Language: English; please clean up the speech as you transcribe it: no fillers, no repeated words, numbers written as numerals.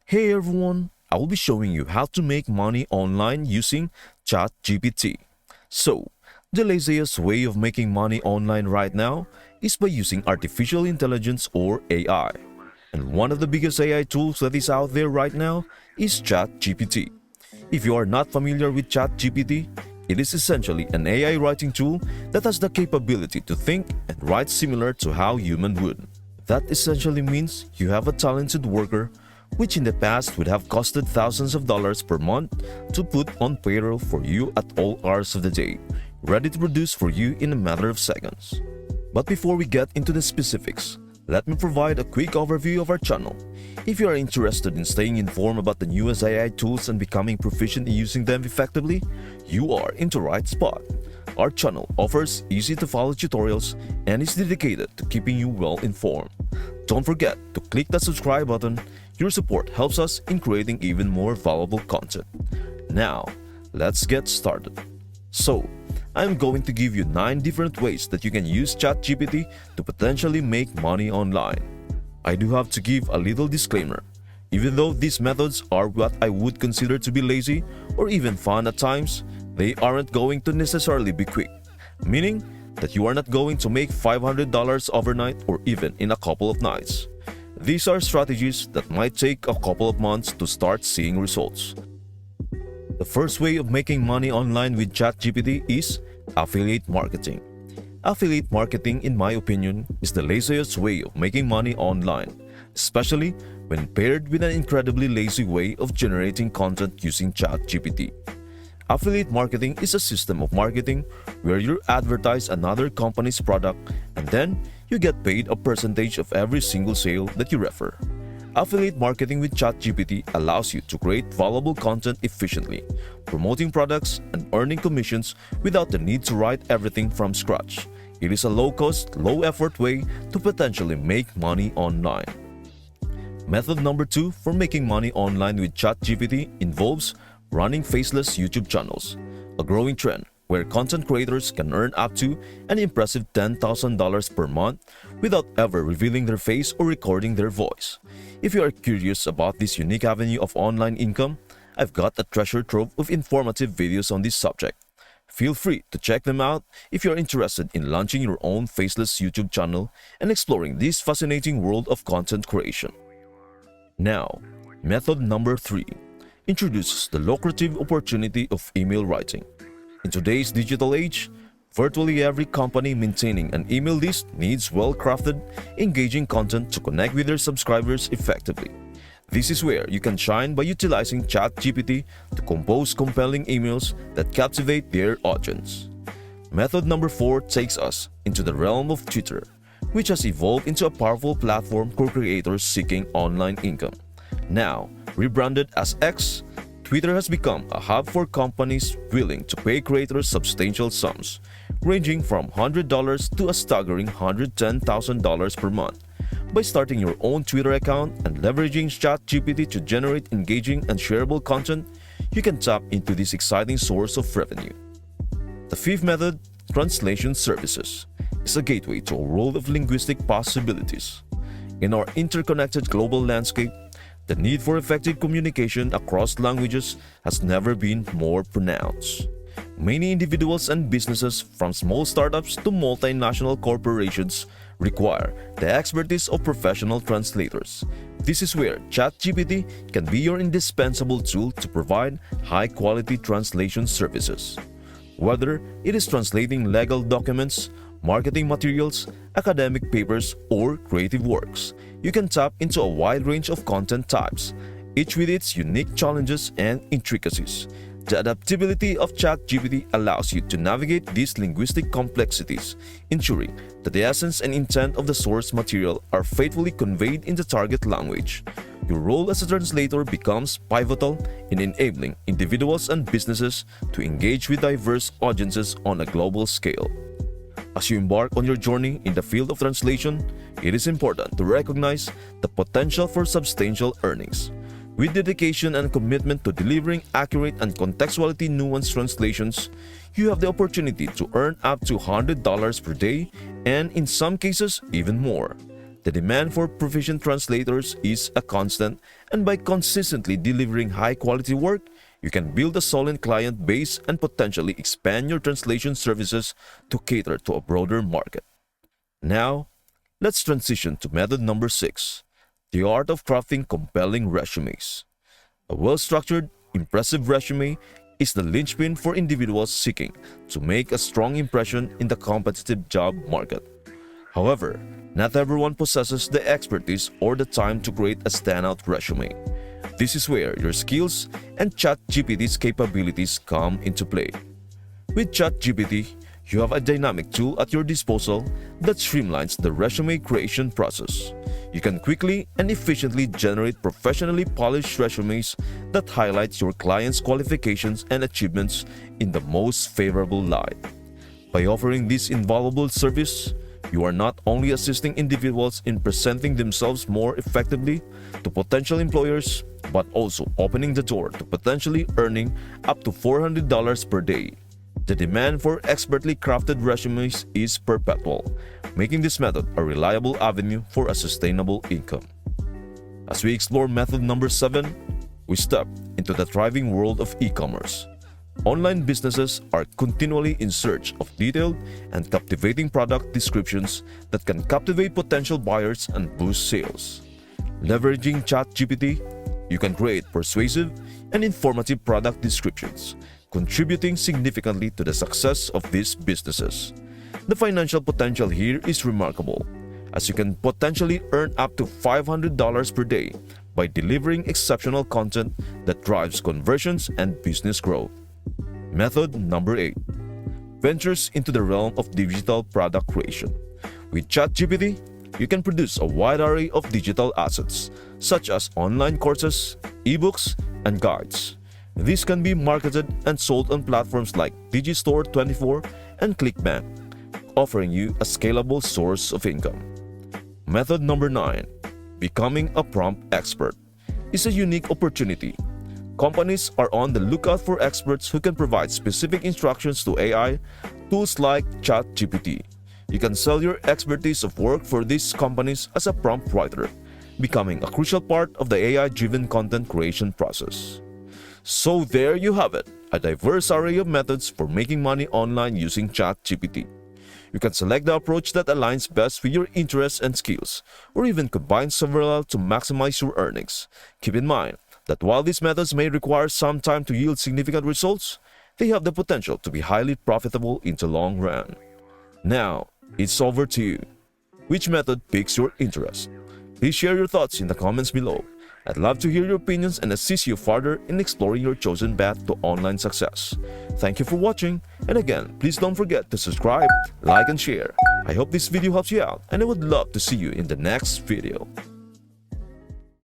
Hey everyone, I will be showing you how to make money online using ChatGPT. So, the laziest way of making money online right now is by using artificial intelligence or AI. And one of the biggest AI tools that is out there right now is ChatGPT. If you are not familiar with ChatGPT, it is essentially an AI writing tool that has the capability to think and write similar to how human would. That essentially means you have a talented worker which in the past would have costed thousands of dollars per month to put on payroll for you at all hours of the day, ready to produce for you in a matter of seconds. But before we get into the specifics, let me provide a quick overview of our channel. If you are interested in staying informed about the newest AI tools and becoming proficient in using them effectively, you are in the right spot. Our channel offers easy-to-follow tutorials and is dedicated to keeping you well informed. Don't forget to click that subscribe button. Your support helps us in creating even more valuable content. Now, let's get started. So, I'm going to give you 9 different ways that you can use ChatGPT to potentially make money online. I do have to give a little disclaimer. Even though these methods are what I would consider to be lazy or even fun at times, they aren't going to necessarily be quick, meaning that you are not going to make $500 overnight or even in a couple of nights. These are strategies that might take a couple of months to start seeing results. The first way of making money online with ChatGPT is affiliate marketing. Affiliate marketing, in my opinion, is the laziest way of making money online, especially when paired with an incredibly lazy way of generating content using ChatGPT. Affiliate marketing is a system of marketing where you advertise another company's product and then you get paid a percentage of every single sale that you refer. Affiliate marketing with ChatGPT allows you to create valuable content efficiently, promoting products and earning commissions without the need to write everything from scratch. It is a low-cost, low-effort way to potentially make money online. Method number 2 for making money online with ChatGPT involves running faceless YouTube channels, a growing trend where content creators can earn up to an impressive $10,000 per month without ever revealing their face or recording their voice. If you are curious about this unique avenue of online income, I've got a treasure trove of informative videos on this subject. Feel free to check them out if you are interested in launching your own faceless YouTube channel and exploring this fascinating world of content creation. Now, method number 3 introduces the lucrative opportunity of email writing. In today's digital age, virtually every company maintaining an email list needs well-crafted, engaging content to connect with their subscribers effectively. This is where you can shine by utilizing ChatGPT to compose compelling emails that captivate their audience. Method number 4 takes us into the realm of Twitter, which has evolved into a powerful platform for creators seeking online income. Now, rebranded as X, Twitter has become a hub for companies willing to pay creators substantial sums, ranging from $100 to a staggering $110,000 per month. By starting your own Twitter account and leveraging ChatGPT to generate engaging and shareable content, you can tap into this exciting source of revenue. The fifth method, translation services, is a gateway to a world of linguistic possibilities. In our interconnected global landscape, the need for effective communication across languages has never been more pronounced. Many individuals and businesses, from small startups to multinational corporations, require the expertise of professional translators. This is where ChatGPT can be your indispensable tool to provide high-quality translation services. Whether it is translating legal documents, marketing materials, academic papers, or creative works, you can tap into a wide range of content types, each with its unique challenges and intricacies. The adaptability of ChatGPT allows you to navigate these linguistic complexities, ensuring that the essence and intent of the source material are faithfully conveyed in the target language. Your role as a translator becomes pivotal in enabling individuals and businesses to engage with diverse audiences on a global scale. As you embark on your journey in the field of translation, it is important to recognize the potential for substantial earnings. With dedication and commitment to delivering accurate and contextually nuanced translations, you have the opportunity to earn up to $100 per day and, in some cases, even more. The demand for proficient translators is a constant, and by consistently delivering high-quality work, you can build a solid client base and potentially expand your translation services to cater to a broader market. Now, let's transition to method number 6, the art of crafting compelling resumes. A well-structured, impressive resume is the linchpin for individuals seeking to make a strong impression in the competitive job market. However, not everyone possesses the expertise or the time to create a standout resume. This is where your skills and ChatGPT's capabilities come into play. With ChatGPT, you have a dynamic tool at your disposal that streamlines the resume creation process. You can quickly and efficiently generate professionally polished resumes that highlight your client's qualifications and achievements in the most favorable light. By offering this invaluable service, you are not only assisting individuals in presenting themselves more effectively to potential employers, but also opening the door to potentially earning up to $400 per day. The demand for expertly crafted resumes is perpetual, making this method a reliable avenue for a sustainable income. As we explore method number 7, we step into the thriving world of e-commerce. Online businesses are continually in search of detailed and captivating product descriptions that can captivate potential buyers and boost sales. Leveraging ChatGPT, you can create persuasive and informative product descriptions, contributing significantly to the success of these businesses. The financial potential here is remarkable, as you can potentially earn up to $500 per day by delivering exceptional content that drives conversions and business growth. Method number 8. Ventures into the realm of digital product creation. With ChatGPT, you can produce a wide array of digital assets, such as online courses, ebooks, and guides. These can be marketed and sold on platforms like Digistore24 and ClickBank, offering you a scalable source of income. Method number 9. Becoming a prompt expert is a unique opportunity. Companies are on the lookout for experts who can provide specific instructions to AI tools like ChatGPT. You can sell your expertise of work for these companies as a prompt writer, becoming a crucial part of the AI-driven content creation process. So there you have it, a diverse array of methods for making money online using ChatGPT. You can select the approach that aligns best with your interests and skills, or even combine several to maximize your earnings. Keep in mind that while these methods may require some time to yield significant results, they have the potential to be highly profitable in the long run. Now, it's over to you. Which method piques your interest? Please share your thoughts in the comments below. I'd love to hear your opinions and assist you further in exploring your chosen path to online success. Thank you for watching, and again, please don't forget to subscribe, like, and share. I hope this video helps you out, and I would love to see you in the next video.